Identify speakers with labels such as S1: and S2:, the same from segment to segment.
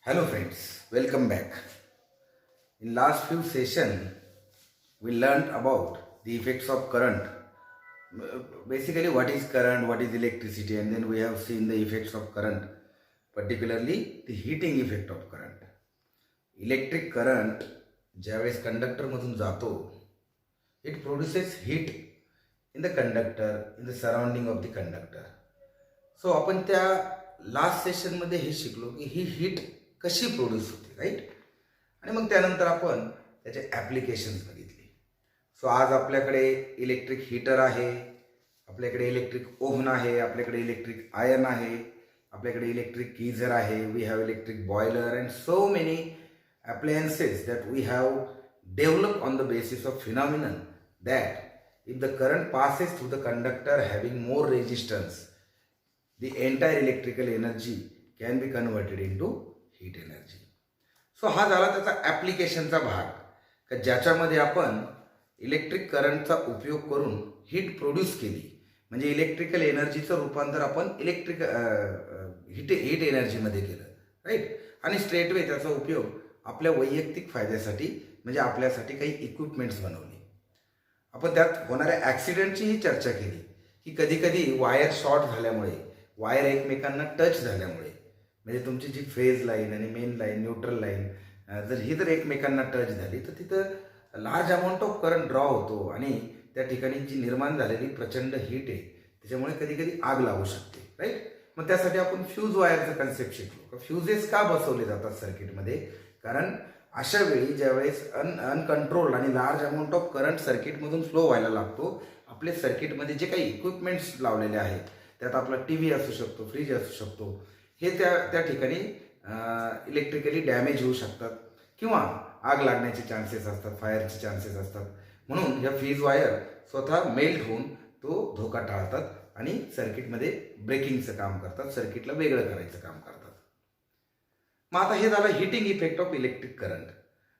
S1: Hello friends, welcome back. In last few session, we learned about the effects of current. Basically, what is current, what is electricity, and then we have seen the effects of current, particularly the heating effect of current. Electric current ज्यावेळेस कंडक्टरमधून जातो, it produces heat in the conductor, in the surrounding of the conductor. So आपण त्या last सेशनमध्ये हे शिकलो की ही heat कशी produce होते, राईट. आणि मग त्यानंतर आपण त्याचे ॲप्लिकेशन्स बघितले. सो आज आपल्याकडे इलेक्ट्रिक हीटर आहे, आपल्याकडे इलेक्ट्रिक ओव्हन आहे, आपल्याकडे इलेक्ट्रिक आयर्न आहे, आपल्याकडे इलेक्ट्रिक गीझर आहे, we have electric boiler and so many appliances that we have developed on the basis of phenomenon that if the current passes through the conductor having more resistance, the entire electrical energy can be converted into heat energy. So हा झाला त्याचा ॲप्लिकेशनचा भाग का ज्याच्यामध्ये आपण electric करंटचा उपयोग करून हीट प्रोड्यूस केली, म्हणजे इलेक्ट्रिकल एनर्जीचं रूपांतर आपण हीट एनर्जीमध्ये केलं, राईट. आणि स्ट्रेटवे त्याचा उपयोग आपल्या वैयक्तिक फायद्यासाठी म्हणजे आपल्यासाठी काही इक्विपमेंट्स बनवले. आपण त्यात होणाऱ्या ॲक्सिडेंटचीही चर्चा केली की कधी कधी वायर शॉर्ट झाल्यामुळे, वायर एकमेकांना टच झाल्यामुळे, म्हणजे तुमची जी फेज लाईन आणि मेन लाईन, न्यूट्रल लाईन जर ही जर एकमेकांना टच झाली तर तिथं large amount of current draw होतो आणि त्या ठिकाणी जी निर्माण झालेली प्रचंड हीट आहे त्याच्यामुळे कधी कधी आग लागू शकते, राईट. मग त्यासाठी आपण फ्यूज वायरचं कन्सेप्ट शिकलो. फ्युजेस का बसवले जातात सर्किटमध्ये, कारण अशा वेळी ज्यावेळेस अनकंट्रोल्ड आणि लार्ज अमाऊंट ऑफ करंट सर्किटमधून फ्लो व्हायला लागतो, आपले सर्किटमध्ये जे काही इक्विपमेंट्स लावलेले आहेत त्यात आपला टी व्ही असू शकतो, फ्रीज असू शकतो, हे त्या ठिकाणी इलेक्ट्रिकली डॅमेज होऊ शकतात किंवा आग लागण्याचे चान्सेस असतात, फायरचे चान्सेस असतात. म्हणून ह्या फ्यूज वायर स्वतः मेल्ट होऊन तो धोका टाळतात आणि सर्किटमध्ये ब्रेकिंगचं काम करतात, सर्किटला वेगळं करायचं काम करतात. मग आता हे झालं heating effect of electric current.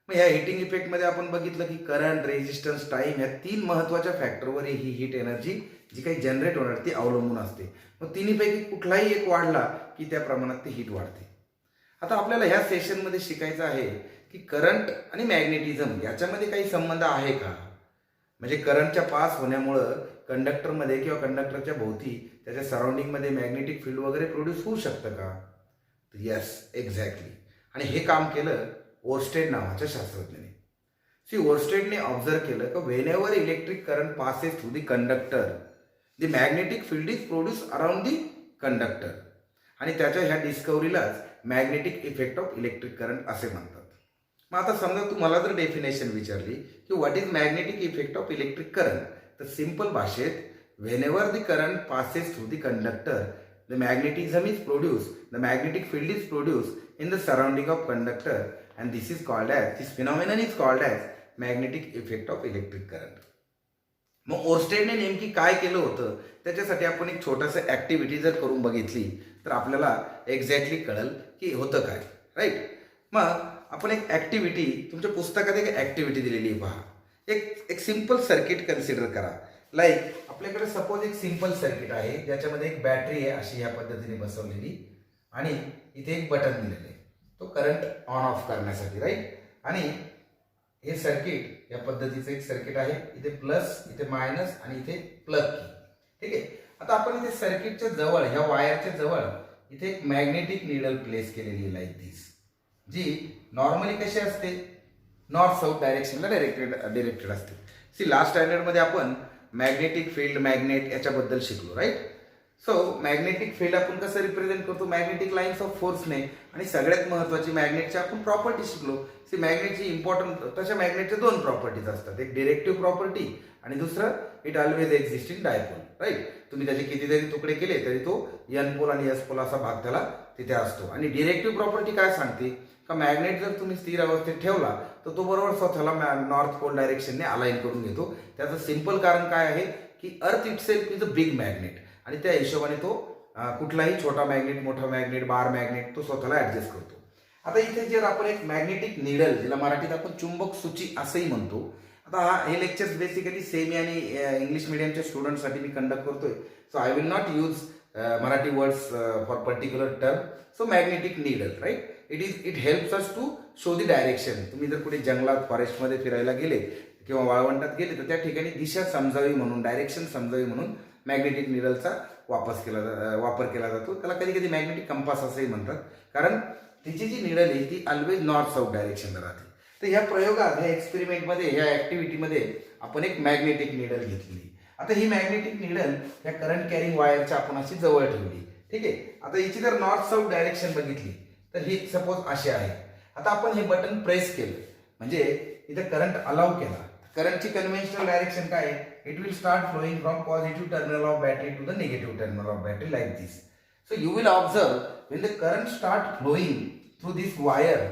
S1: मग ह्या हिटिंग इफेक्टमध्ये आपण बघितलं की करंट, रेझिस्टन्स, टाईम ह्या तीन महत्त्वाच्या फॅक्टरवर ही हीट एनर्जी जी काही जनरेट होणार ती अवलंबून असते. मग तिन्हीपैकी कुठलाही एक वाढला की त्या प्रमाणात ती हीट वाढते. आता आपल्याला ह्या सेशनमध्ये शिकायचं आहे की करंट आणि मॅग्नेटिझम याच्यामध्ये काही संबंध आहे का, म्हणजे करंटच्या पास होण्यामुळं कंडक्टरमध्ये किंवा कंडक्टरच्या भोवती त्याच्या सराउंडिंगमध्ये मॅग्नेटिक फील्ड वगैरे प्रोड्यूस होऊ शकतं का. Yes, exactly. आणि हे काम केलं ओर्स्टेड नावाच्या शास्त्रज्ञाने. ओर्स्टेडने ऑब्झर्व केलं की whenever electric current passes through the conductor, the magnetic field is produce around the conductor. आणि त्याच्या ह्या डिस्कव्हरीलाच magnetic effect of electric current असे म्हणतात. मग आता समजा तुम्हाला जर डेफिनेशन विचारली की what is magnetic effect of electric current, तर सिंपल भाषेत Wien ever the current passes through the conductor, the magnetism is produced, the magnetic field is produced in the surrounding of conductor, and this phenomenon is called as magnetic effect of electric current. मग ओर्स्टेडने नेमकी काय केलं होतं त्याच्यासाठी आपण एक छोटंसं activity जर करून बघितली तर आपल्याला एक्झॅक्टली कळेल की होतं काय, राईट. मग आपण एक ॲक्टिव्हिटी, तुमच्या पुस्तकात एक ॲक्टिव्हिटी दिलेली आहे पहा. एक सिम्पल सर्किट कन्सिडर करा. लाईक आपल्याकडे सपोज एक सिंपल सर्किट आहे ज्याच्यामध्ये एक बॅटरी आहे अशी ह्या पद्धतीने बसवलेली आणि इथे एक बटन दिलेलं आहे तो करंट ऑन ऑफ करण्यासाठी, राईट. आणि हे सर्किट या पद्धतीचं एक सर्किट आहे, इथे प्लस, इथे मायनस आणि इथे प्लग की, ठीक आहे. आता आपण इथे सर्किटच्या जवळ, ह्या वायरच्या जवळ इथे एक मॅग्नेटिक निडल प्लेस केलेली आहे लाईक दिस, जी नॉर्मली कशी असते, नॉर्थ साऊथ डायरेक्शनला डिरेक्टेड असते. लास्ट स्टँडर्डमध्ये आपण मॅग्नेटिक फील्ड, मॅग्नेट याच्याबद्दल शिकलो, राईट. सो मॅग्नेटिक फील्ड आपण कसं रिप्रेझेंट करतो, मॅग्नेटिक लाईन्स ऑफ फोर्सने. आणि सगळ्यात महत्त्वाची मॅग्नेटच्या आपण प्रॉपर्टी शिकलो. मॅग्नेटची इम्पॉर्टंट, तशा मॅग्नेटच्या दोन प्रॉपर्टीज असतात, एक डिरेक्टिव्ह प्रॉपर्टी आणि दुसरं it always exist in dipole, right. तुम्ही त्याचे कितीतरी तुकडे केले तरी तो एन पोल आणि एस पोल असा भाग त्याला तिथे असतो. आणि डिरेक्टिव्ह प्रॉपर्टी काय सांगते का मॅग्नेट जर तुम्ही स्थिर अवस्थेत ठेवला तर तो बरोबर स्वतःला नॉर्थ पोल डायरेक्शनने अलाइन करून घेतो. त्याचं सिंपल कारण काय आहे की अर्थ itself is a big magnet आणि त्या हिशोबाने तो कुठलाही छोटा मॅग्नेट, मोठा मॅग्नेट, बार मॅग्नेट तो स्वतःला ऍडजस्ट करतो. आता इथे जर आपण एक मॅग्नेटिक निडल, जिला मराठीत आपण चुंबक सूची असंही म्हणतो. आता हे लेक्चर्स बेसिकली सेमी आणि इंग्लिश मिडियमच्या स्टुडंटसाठी मी कंडक्ट करतोय. So I will not use Marathi words for particular term. So magnetic needle, right? It helps us to show the direction. तुम्ही जर कुठे जंगलात फॉरेस्टमध्ये फिरायला गेले किंवा वाळवंटात गेले तर त्या ठिकाणी दिशा समजावी म्हणून, डायरेक्शन समजावी म्हणून मॅग्नेटिक निडलचा वापर केला जातो. त्याला कधी कधी मॅग्नेटिक कंपास असंही म्हणतात, कारण तिची जी निडल आहे ती ऑलवेज नॉर्थ साऊथ डायरेक्शनला राहते. तर ह्या प्रयोगात, ह्या एक्सपेरिमेंटमध्ये, ह्या ॲक्टिव्हिटीमध्ये आपण एक मॅग्नेटिक निडल घेतली. आता ही मॅग्नेटिक निडल ह्या करंट कॅरिंग वायरच्या आपण अशी जवळ ठेवली. ठीक आहे. आता हिची जर नॉर्थ साऊथ डायरेक्शन बघितली तर ही सपोज अशी आहे. आता आपण हे बटन प्रेस केलं म्हणजे इथं करंट अलाउ केला. करंटची कन्व्हेन्शनल डायरेक्शन काय आहे? It will start flowing from positive terminal of battery to the negative terminal of battery like this. So you will observe when the current start flowing through this wire,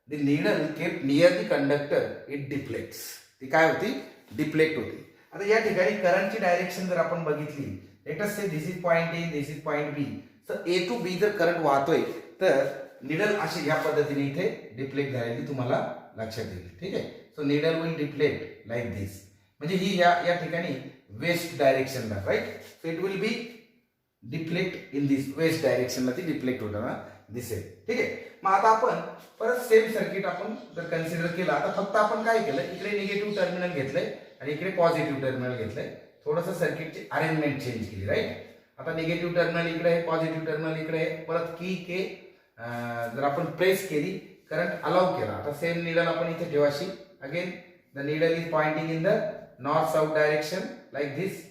S1: the needle kept near the conductor, it deflects. ती काय होती? Deflect होती. आता या ठिकाणी करंटची direction जर आपण बघितली, let us say this is point A, this is point B. तर ए टू बी जर करंट वाहतोय तर निडल अशी ह्या पद्धतीने इथे डिफ्लेक्ट झालेली तुम्हाला लक्षात येईल. ठीक आहे. So needle will deflect like this. म्हणजे ही या ठिकाणी वेस्ट डायरेक्शनला, right. So it will be deflect in this west डायरेक्शनला ती डिफ्लेक्ट होताना दिसेल. ठीक आहे. मग आता आपण परत सेम सर्किट आपण जर कन्सिडर केलं, आता फक्त आपण काय केलं, इकडे निगेटिव्ह टर्मिनल घेतलंय आणि इकडे पॉझिटिव्ह टर्मिनल घेतलंय. थोडंसं सर्किटची अरेंजमेंट चेंज केली, राईट. आता निगेटिव्ह टर्मिनल इकडे आहे, पॉझिटिव्ह टर्मिनल इकडे आहे. परत की के जर आपण प्रेस केली, करंट अलाउ केला. आता सेम निडल आपण इथे ठेवाशी. Again the needle is pointing in the north south direction like this.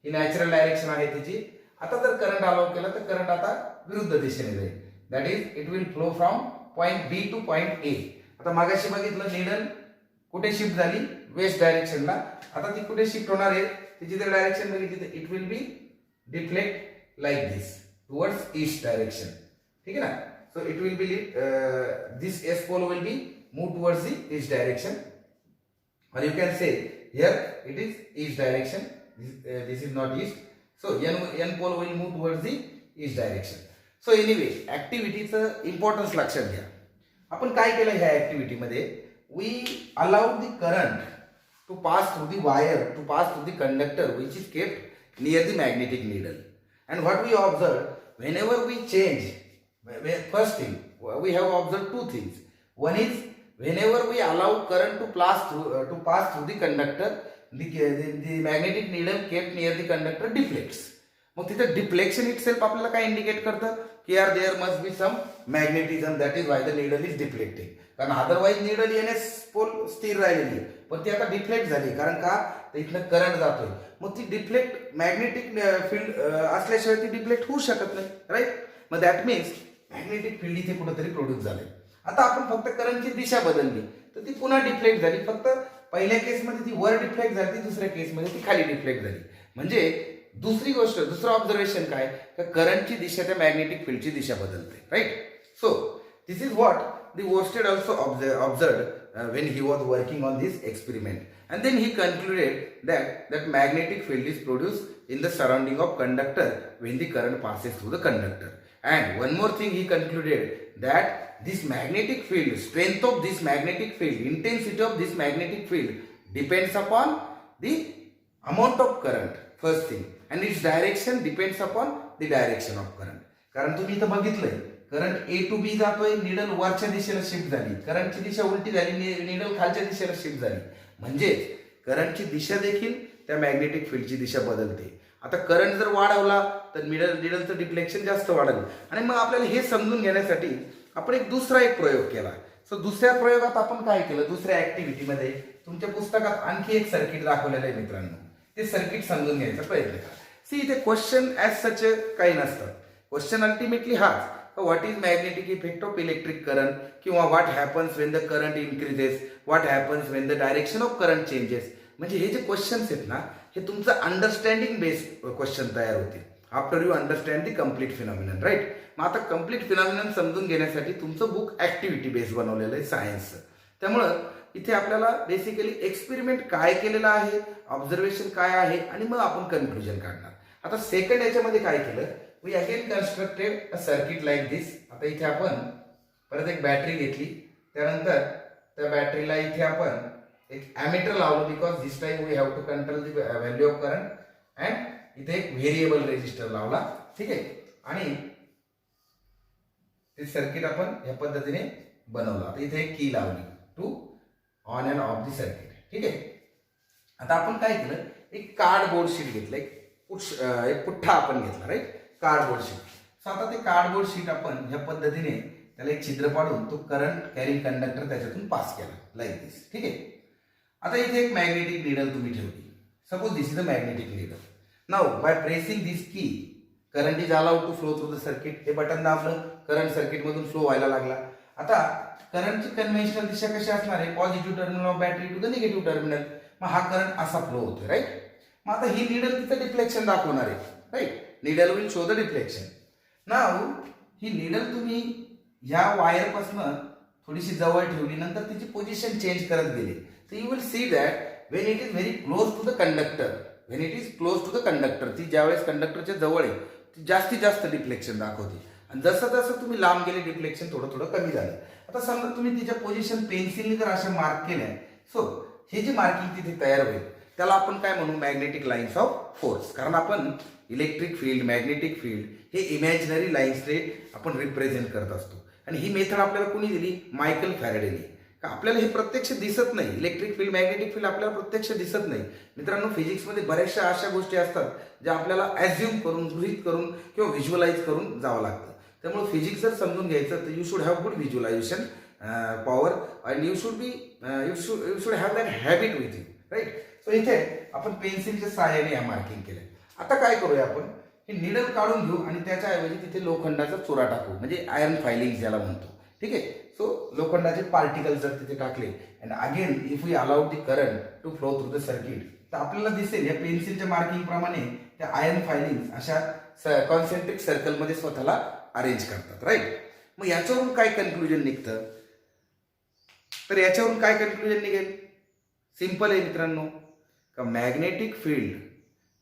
S1: ही नॅचरल डायरेक्शन आहे तिची. आता जर करंट अलाउ केला तर करंट आता विरुद्ध दिशेने जाईल. That is it will flow from point B to point A. आता मागाशी बघितलं निडल कुठे शिफ्ट झाली? वेस्ट डायरेक्शनला. आता ती कुठे शिफ्ट होणार आहे? तिची जर डायरेक्शन बघितली तर it will be deflect like this towards east direction. ठीक आहे ना. So it will be this S pole will be move towards the east direction. और you can see here it is east direction. This is not east. So n pole will move towards the east direction. So anyway, ऍक्टिव्हिटीचं importance लक्षात घ्या. आपण काय केलं ह्या ऍक्टिव्हिटीमध्ये? We allowed the current to pass through the wire, to pass through the conductor which is kept near the magnetic needle. And what we observe, whenever we change, first thing we have observed two things. One is whenever we allow current to pass through the conductor, the magnetic needle kept near the conductor deflects. मग तिथे deflection itself आपल्याला काय indicate करतं की यार there must be some magnetism, that is why the needle is deflecting. कारण otherwise needle येण्यास pole स्थिर राहिलेली आहे, पण ती आता डिफ्लेक्ट झाली. कारण का? तर इथनं करंट जातोय. मग ती डिफ्लेक्ट मॅग्नेटिक फील्ड असल्याशिवाय ती डिफ्लेक्ट होऊ शकत नाही, राईट. मग दॅट मीन्स मॅग्नेटिक फील्ड इथे कुठेतरी प्रोड्यूस झाले. आता आपण फक्त करंटची दिशा बदलली तर ती पुन्हा डिफ्लेक्ट झाली. फक्त पहिल्या केसमध्ये ती वर डिफ्लेक्ट झाली, दुसऱ्या केसमध्ये ती खाली डिफ्लेक्ट झाली. म्हणजे दुसरी गोष्ट, दुसरं ऑब्झर्वेशन काय, तर करंटची दिशा त्या मॅग्नेटिक फील्डची दिशा बदलते, right. So this is what the Oersted also observed when he was working on this experiment, and then he concluded that magnetic field is produced in the surrounding of conductor when the current passes through the conductor. And one more thing he concluded, that this magnetic field, strength of this magnetic field, intensity of this magnetic field depends upon the amount of current, first thing, and its direction depends upon the direction of current. कारण तुम्ही इथं बघितलंय current A to be जातोय, needle वरच्या दिशेला shift झाली, करंटची दिशा उलटी झाली, निडल खालच्या दिशेला शिफ्ट झाली. म्हणजे करंटची दिशा देखील त्या मॅग्नेटिक फील्डची दिशा बदलते. आता करंट जर वाढवला तर निडलचं डिफ्लेक्शन जास्त वाढेल. आणि मग आपल्याला हे समजून घेण्यासाठी आपण दुसरा प्रयोग केला. सो दुसऱ्या प्रयोगात आपण काय केलं, दुसऱ्या ऍक्टिव्हिटीमध्ये तुमच्या पुस्तकात आणखी एक सर्किट दाखवलेलं आहे मित्रांनो. ते सर्किट समजून घ्यायचा प्रयत्न करा. सी इथे क्वेश्चन ॲज सच काही नसतं. क्वेश्चन अल्टिमेटली हाच, what is magnetic effect of electric current, किंवा what happens when the current increases, what happens when the direction of current changes. म्हणजे हे जे क्वेश्चन्स आहेत ना, हे तुमचं अंडरस्टँडिंग बेस्ड क्वेश्चन तयार होतील after you understand the complete phenomenon, right. मग आता कम्प्लीट फिनॉमिनन समजून घेण्यासाठी तुमचं बुक ऍक्टिव्हिटी बेस्ड बनवलेलं आहे सायन्सचं. त्यामुळं इथे आपल्याला बेसिकली एक्सपेरिमेंट काय केलेलं आहे, ऑब्झर्वेशन काय आहे, आणि मग आपण कन्क्लुजन काढणार. आता सेकंड याच्यामध्ये काय केलं, we again constructed a circuit like this. आता इथे आपण परत एक बॅटरी घेतली, त्यानंतर त्या बॅटरीला इथे आपण एक ॲमीटर लावलं, because this time we have to control the value of current. And इथे एक व्हेरिएबल रेजिस्टर लावला. ठीक आहे. आणि ते सर्किट आपण या पद्धतीने बनवलं. आता इथे एक की लावली to on and off the circuit, ठीक आहे. आता आपण काय केलं, एक कार्डबोर्ड शीट घेतलं, एक पुठ्ठा आपण घेतला, राईट, कार्डबोर्ड शीट. सो आता ते कार्डबोर्ड शीट आपण ह्या पद्धतीने त्याला एक छिद्र पाडून तो करंट कॅरिंग कंडक्टर त्याच्यातून पास केला, लाईक दिस, ठीक आहे. आता इथे एक मॅग्नेटिक नीडल तुम्ही ठेवली. Suppose this is a magnetic needle. Now by pressing this key current is allowed to flow through the circuit. हे बटन दाबलं, करंट सर्किट मधून फ्लो व्हायला लागला. आता करंटची कन्व्हेन्शनल दिशा कशी असणार आहे, positive terminal of battery to the negative terminal. मग हा करंट असा फ्लो होतोय, राईट. मग आता ही नीडल तिचं डिफ्लेक्शन दाखवणार आहे, right. Needle will show the deflection. नाव ही नीडल तुम्ही ह्या वायर पासून थोडीशी जवळ ठेवली, नंतर तिची पोझिशन चेंज करत गेली, तर you will see that when it is very close to the conductor, when it is close to the conductor, ती ज्यावेळेस कंडक्टरच्या जवळ आहे ती जास्तीत जास्त डिफ्लेक्शन दाखवते. आणि जसं जसं तुम्ही लांब गेले डिफ्लेक्शन थोडं थोडं कमी झालं. आता समजा तुम्ही तिच्या पोझिशन पेन्सिलने जर अशा मार्क केल्या, सो हे जी मार्किंग तिथे तयार होईल त्याला आपण काय म्हणू, मॅग्नेटिक लाईन्स ऑफ फोर्स. कारण आपण इलेक्ट्रिक फील्ड, मॅग्नेटिक फील्ड हे इमॅजिनरी लाईन्सने आपण रिप्रेझेंट करत असतो. आणि ही मेथड आपल्याला कोणी दिली, मायकल फॅरेडेने. का आपल्याला हे प्रत्यक्ष दिसत नाही, इलेक्ट्रिक फील्ड, मॅग्नेटिक फील्ड आपल्याला प्रत्यक्ष दिसत नाही. मित्रांनो, फिजिक्समध्ये बऱ्याचशा अशा गोष्टी असतात ज्या आपल्याला ॲझ्युम करून, गृहीत करून किंवा व्हिज्युअलाइज करून जावं लागतं. त्यामुळे फिजिक्स जर समजून घ्यायचं तर you should have good visualization power and you should have that habit with you, right. So इथे आपण पेन्सिलच्या सहाय्याने या मार्किंग केल्या. आता काय करूया, आपण हे निडल काढून घेऊ आणि त्याच्याऐवजी तिथे लोखंडाचा चुरा टाकू, म्हणजे आयर्न फायलिंग ज्याला म्हणतो, ठीक आहे. सो लोखंडाचे पार्टिकल जर तिथे टाकले and again if we allowed the current to flow through the circuit, तर आपल्याला दिसेल या पेन्सिलच्या मार्किंग प्रमाणे त्या आयर्न फायलिंग अशा कॉन्सेंट्रिक सर्कलमध्ये स्वतःला अरेंज करतात, राईट. मग याच्यावरून काय कन्क्लुजन निघतं, तर याच्यावरून काय कन्क्लुजन निघेल, सिंपल आहे मित्रांनो, का मॅग्नेटिक फील्ड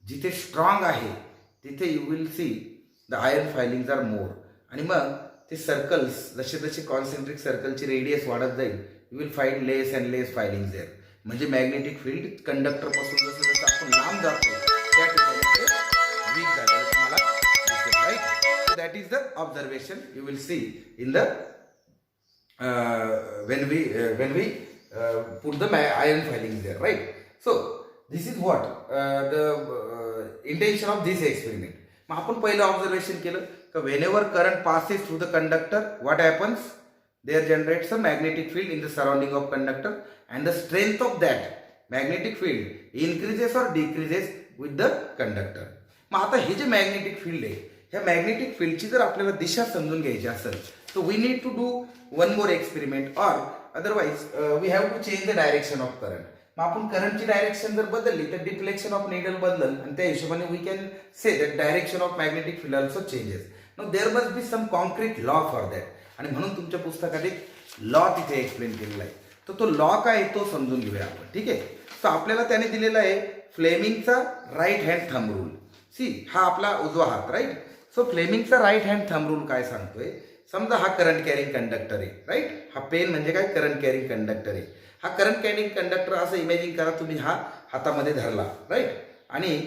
S1: जिथे स्ट्रॉंग आहे तिथे you will see the iron filings are more. आणि मग ते सर्कल्स जसे जसे कॉन्सेंट्रिक सर्कलची रेडियस वाढत जाईल, you will find less and less filings there. म्हणजे मॅग्नेटिक फील्ड कंडक्टर पासून जसं जसं आपण लांब जातो त्या ठिकाणी वीक झालेलं तुम्हाला दिसेल, right. That is the observation you will see in the when we put the iron filings there, right. So this is what the intention of this experiment. मग आपण पहिलं ऑब्झर्वेशन केलं का whenever current passes through the conductor, what happens, there generates a magnetic field in the surrounding of conductor and the strength of that magnetic field increases or decreases with the conductor. मग आता हे जे magnetic field आहे, ह्या magnetic फील्डची जर आपल्याला दिशा समजून घ्यायची असेल तर we need to do one more experiment, और otherwise we have to change the direction of current. मग आपण करंटची डायरेक्शन जर बदलली तर डिफ्लेक्शन ऑफ नीडल बदलल आणि त्या हिशोबाने we can say that direction of magnetic field also changes. No there must be some concrete law for that. आणि म्हणून तुमच्या पुस्तकात एक लॉ तिथे एक्सप्लेन केलेला आहे. तर तो लॉ काय तो समजून घेऊया आपण, ठीक आहे. तर आपल्याला त्याने दिलेला आहे फ्लेमिंगचा right hand thumb rule. See हा आपला उजवा हात, राईट. सो फ्लेमिंगचा राईट हँड थंब रूल काय सांगतोय, समजा हा करंट कॅरिंग कंडक्टर आहे, राईट. हा पेन म्हणजे काय, करंट कॅरिंग कंडक्टर आहे. हा करंट कॅरिंग कंडक्टर असं इमॅजिन करा तुम्ही हा हातामध्ये धरला, राईट. आणि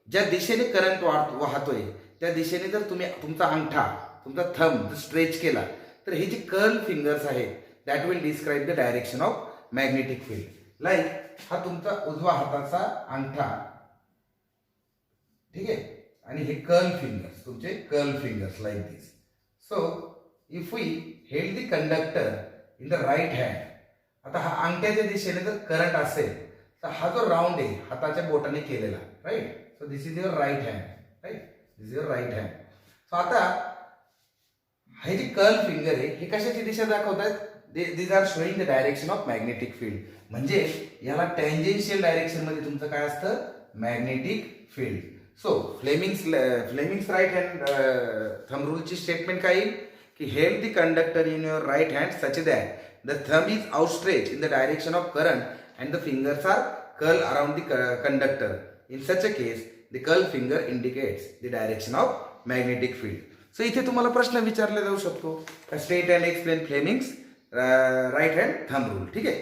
S1: ज्या दिशेने करंट वाहतोय त्या दिशेने जर तुम्ही तुमचा अंगठा, तुमचा थंब स्ट्रेच केला तर हे जे कर्ल फिंगर्स आहेत that will describe the direction of magnetic field. Like हा तुमचा उजवा हाताचा अंगठा, ठीक आहे. आणि हे कर्ल फिंगर्स, तुमचे curl fingers like this. So if we held the conductor in the right hand, आता हा अंगठ्याच्या दिशेने जर करंट असेल तर हा जो राऊंड आहे हाताच्या बोटाने केलेला, right. So this is your right hand, right. This is your right hand. So आता हे जे कर्ल फिंगर आहे हे कशाची दिशा दाखवतात, these are showing the direction of magnetic field. म्हणजे याला टँजेन्शियल डायरेक्शन मध्ये तुमचं काय असतं, magnetic field. So Fleming's right hand thumb रूलची स्टेटमेंट काय येईल की held the conductor in your right hand such that the thumb is outstretched in the direction of current and the fingers are curled around the conductor. In such a case, the curled finger indicates the direction of magnetic field. So इथे तुम्हाला प्रश्न विचारला जाऊ शकतो का state and explain Fleming's right hand thumb rule, ठीक आहे.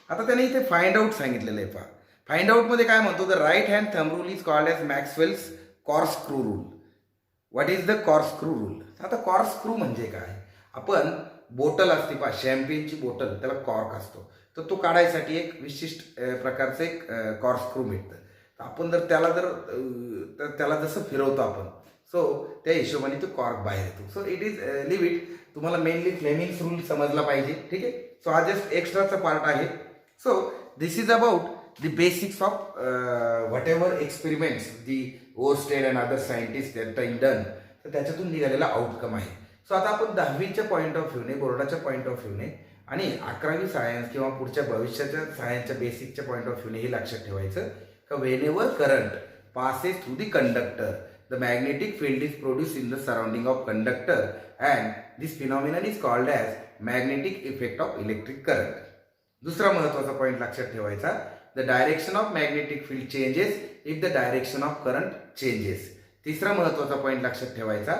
S1: आता त्याने इथे फाइंड आउट सांगितलेलं आहे पहा. फाइंड आउट मध्ये काय म्हणतो, the right hand thumb rule is called as Maxwell's corkscrew rule. What is the corkscrew rule. आता कॉर्कस्क्रू म्हणजे काय, आपण बोटल असते पहा, शॅम्पेनची बोटल, त्याला कॉर्क असतो, तर तो काढायसाठी एक विशिष्ट प्रकारचं एक कॉर्कस्क्रू मिळतं. तर आपण जर त्याला जसं फिरवतो आपण, सो त्या हिशोबाने तो कॉर्क बाहेर येतो. So it is leave it. तुम्हाला मेनली फ्लेमिंग्स रूल समजला पाहिजे, ठीक आहे. सो हा जस्ट एक्स्ट्राचा पार्ट आहे. So this is about the basics of whatever experiments the Oersted and other scientist that time done, तर त्याच्यातून निघालेला आउटकम आहे. सो आता आपण 10वीच्या पॉईंट ऑफ व्ह्यूने, बोर्डाच्या पॉईंट ऑफ व्ह्यूने आणि 11वी सायन्स किंवा पुढच्या भविष्याच्या सायन्सच्या बेसिकच्या पॉईंट ऑफ व्ह्यूने हे लक्षात ठेवायचं का Wien ever current passes through the conductor, the magnetic field is produced in the surrounding of conductor, and this phenomenon is called as magnetic effect of electric current. दुसरा महत्वाचा पॉइंट लक्षात ठेवायचा, the direction of magnetic field changes if the direction of current changes. तिसरा महत्वाचा point लक्षात ठेवायचा,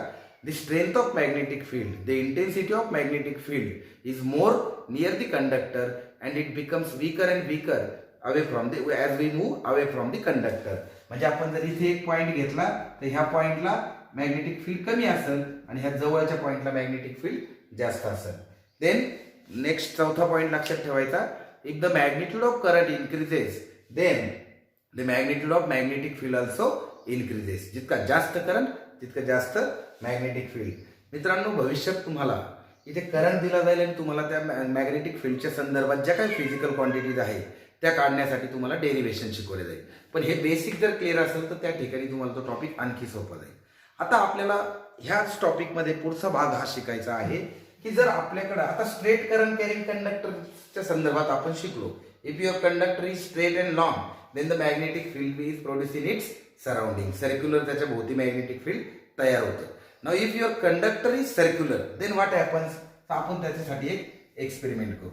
S1: the strength of magnetic field, the intensity of magnetic field is more near the conductor and it becomes weaker and weaker away from the as we move away from the conductor. म्हणजे आपण जर इथे एक point घेतला तर ह्या पॉइंटला magnetic field कमी असेल आणि ह्या जवळच्या पॉइंटला मॅग्नेटिक फील्ड जास्त असेल. देन नेक्स्ट चौथा पॉइंट लक्षात ठेवायचा, if the magnitude of current increases then the magnitude of magnetic field also increases. जितका जास्त करंट तितकं जास्त मॅग्नेटिक फील्ड. मित्रांनो, भविष्यात तुम्हाला इथे करंट दिला जाईल आणि तुम्हाला त्या मॅग्नेटिक फील्डच्या संदर्भात ज्या काही फिजिकल क्वांटिटीज आहे त्या काढण्यासाठी तुम्हाला डेरिव्हेशन शिकवले जाईल. पण हे बेसिक जर क्लिअर असेल तर त्या ठिकाणी तुम्हाला तो टॉपिक आणखी सोपा जाईल. आता आपल्याला ह्याच टॉपिकमध्ये पुढचा भाग हा शिकायचा आहे की जर आपल्याकडे आता स्ट्रेट करंट कॅरिंग कंडक्टरच्या संदर्भात आपण शिकलो. If your conductor is straight and long then the magnetic field is produce in its surrounding. Circular त्याच्या भोवती मॅग्नेटिक फील्ड तयार होतं. Now if your conductor is circular then what happens, तर आपण त्याच्यासाठी एक एक्सपेरिमेंट करू.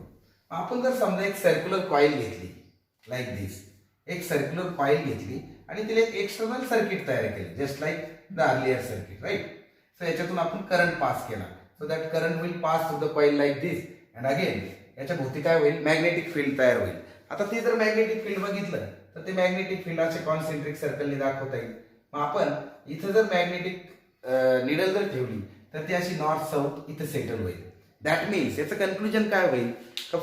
S1: आपण जर समजा एक सर्क्युलर कॉईल घेतली लाईक दिस, एक सर्क्युलर कॉईल घेतली आणि तिला एक एक्सटर्नल सर्किट तयार केले just like the earlier circuit, right. So याच्यातून आपण करंट पास केला. So that current will pass through the coil like this and again याच्या भोवती काय होईल, मॅग्नेटिक फील्ड तयार होईल. आता ते जर मॅग्नेटिक फील्ड बघितलं तर ते मॅग्नेटिक फील्ड असे कॉन्सेंट्रिक सर्कलने दाखवता येईल. मग आपण इथं जर मॅग्नेटिक निडल जर ठेवली तर ती अशी नॉर्थ साऊथ इथं सेटल होईल. दॅट मीन्स याचं कन्क्लुजन काय होईल,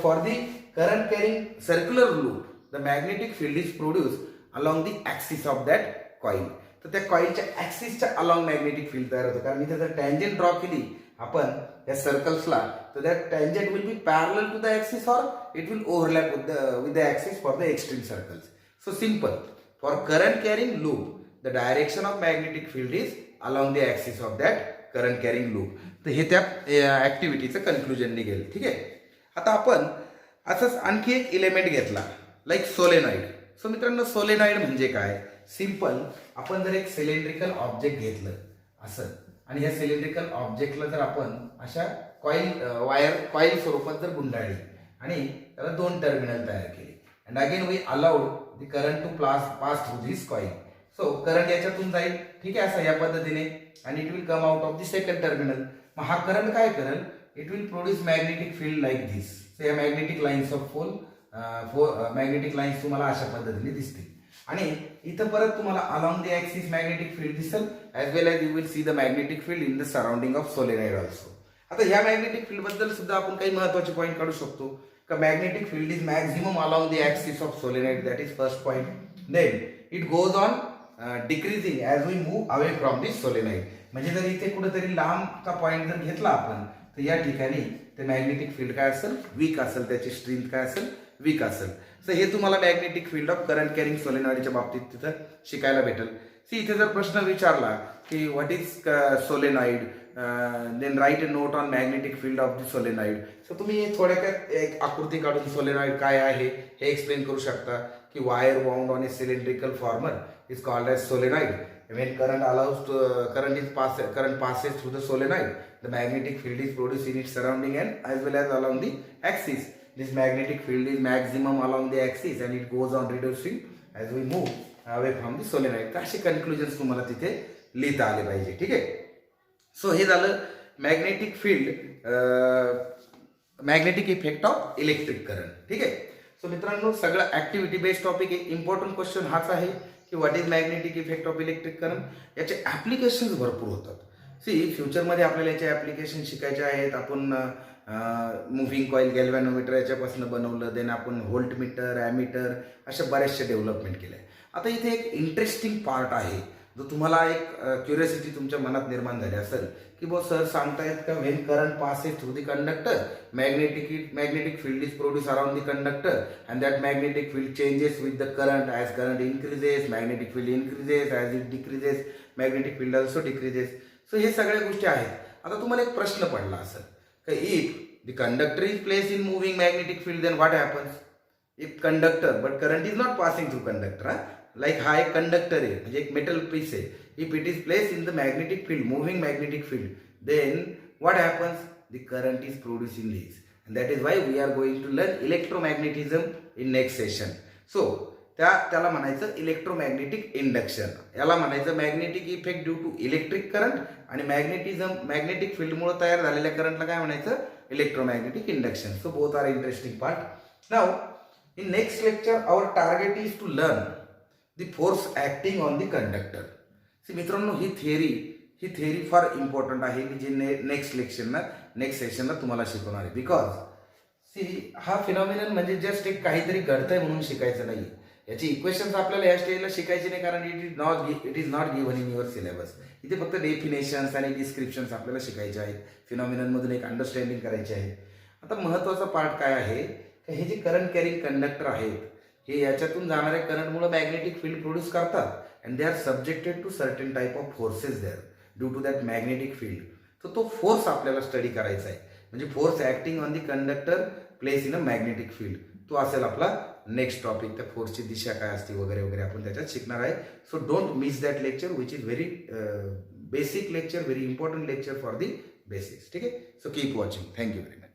S1: for the current carrying circular loop the magnetic field is produced along the axis of that coil. तर त्या कॉईलच्या ऍक्सिसच्या अलॉंग मॅग्नेटिक फील्ड तयार होतं. कारण इथे जर टँजंट ड्रॉ केली आपण या सर्कल्सला तर that tangent will be parallel to the axis or it will overlap with the axis for the extreme circles. So simple, for current carrying loop the direction of magnetic field is along the axis of that current carrying loop. तर हे त्या ऍक्टिव्हिटीचं conclusion निघेल, ठीक आहे. आता आपण असंच आणखी एक इलेमेंट घेतला लाईक सोलेनॉइड. सो मित्रांनो, सोलेनॉइड म्हणजे काय, सिंपल, आपण जर एक सिलेंड्रिकल ऑब्जेक्ट घेतलं असं आणि ह्या सिलेंड्रिकल ऑब्जेक्टला जर आपण अशा कॉईल स्वरूपात जर गुंडाळली आणि त्याला 2 टर्मिनल तयार केले and again we allowed the current to pass through this coil. So current याच्यातून जाईल, ठीक आहे, असं या पद्धतीने, आणि it will come out of the second terminal. मग हा करंट काय करेल, it will produce magnetic field like this. So या magnetic lines of magnetic lines तुम्हाला अशा पद्धतीने दिसतील आणि इथं परत तुम्हाला along the axis magnetic field दिसेल as well as you will see the magnetic field in the surrounding of solenoid also. आता ह्या मॅग्नेटिक फील्ड बद्दल सुद्धा आपण काही महत्वाचे पॉईंट काढू शकतो का magnetic field is maximum along the axis of solenoid, that is first point. Then it goes on decreasing as we move away from this solenoid. म्हणजे जर इथे कुठेतरी लांबचा पॉईंट जर घेतला आपण तर या ठिकाणी ते मॅग्नेटिक फील्ड काय असेल, वीक असेल, त्याची स्ट्रेंथ काय असेल, वीक असेल. सो हे तुम्हाला magnetic field of current carrying सोलेनॉइडच्या बाबतीत तिथं शिकायला भेटेल. सी इथे जर प्रश्न विचारला की what is solenoid then write a note on magnetic field of the solenoid. So तुम्ही थोड्यात एक आकृती काढून सोलेनॉइड काय आहे हे एक्सप्लेन करू शकता की wire wound on a cylindrical former is called as solenoid. When current passes through the solenoid, the magnetic field is produced in its surrounding and as well as along the axis. This magnetic field is maximum along the axis and it goes on reducing as we move away from the solenoid. असे conclusions तुम्हाला तिथे लिहिता आले पाहिजे, ठीक आहे. So हे झालं magnetic field, magnetic effect of electric current, ठीक आहे. सो मित्रांनो, सगळं ऍक्टिव्हिटी बेस्ड टॉपिक आहे. इम्पॉर्टंट क्वेश्चन हाच आहे की what is magnetic effect of electric current. याचे ॲप्लिकेशन्स भरपूर होतात. फ्युचरमध्ये आपल्याला याचे ॲप्लिकेशन शिकायचे आहेत. आपण मुव्हिंग कॉईल, गॅल्व्हॅनोमीटर याच्यापासून बनवलं. देन आपण व्होल्टमीटर, ॲमीटर अशा बऱ्याचशा डेव्हलपमेंट केल्या. आता इथे एक इंटरेस्टिंग पार्ट आहे जो तुम्हाला एक क्युरियोसिटी तुमच्या मनात निर्माण झाली असेल की सर सांगतायत का when current passes through the conductor magnetic field is produce around the conductor and that magnetic field changes with the current as current increases, magnetic field increases, as it decreases magnetic field also decreases. So हे सगळ्या गोष्टी आहेत. आता तुम्हाला एक प्रश्न पडला असेल की if the conductor is place in moving magnetic field then what happens. If conductor but current is not passing through conductor, like हा एक कंडक्टर आहे म्हणजे एक मेटल पीस आहे. If it is place in the magnetic field, moving magnetic field, then what happens, the current is produce in this. And that is why we are going to learn electromagnetism in next session. So त्याला म्हणायचं electromagnetic induction. याला म्हणायचं magnetic effect due to electric current आणि magnetic फील्डमुळे तयार झालेल्या करंटला काय म्हणायचं, electromagnetic induction. So both are interesting part. Now in next lecture our target is to learn the force acting on the conductor. मित्रांनो ही थेअरी फार इम्पॉर्टंट आहे की जी नेक्स्ट सेशनला तुम्हाला शिकवणार आहे. बिकॉज हा फिनॉमिनन म्हणजे जस्ट एक काहीतरी घडतंय म्हणून शिकायचं नाही. याची इक्वेशन्स आपल्याला या स्टेजला शिकायची नाही कारण it is not given in your syllabus. इथे फक्त डेफिनेशन्स आणि डिस्क्रिप्शन्स आपल्याला शिकायचे आहेत. फिनॉमिननमधून एक अंडरस्टँडिंग करायची आहे. आता महत्त्वाचा पार्ट काय आहे की हे जे करंट कॅरिंग कंडक्टर आहेत हे याच्यातून जाणाऱ्या करंटमुळे मॅग्नेटिक फील्ड प्रोड्यूस करतात and they are subjected to certain type of forces there due to that magnetic field. तर तो फोर्स आपल्याला स्टडी करायचा आहे. म्हणजे force acting on the conductor place in a magnetic field. तो असेल आपला नेक्स्ट टॉपिक. त्या फोर्सची दिशा काय असते वगैरे वगैरे आपण त्याच्यात शिकणार आहे. So don't miss that lecture which is very basic lecture, very important lecture for the basics. ठीक आहे. So keep watching. Thank you very much.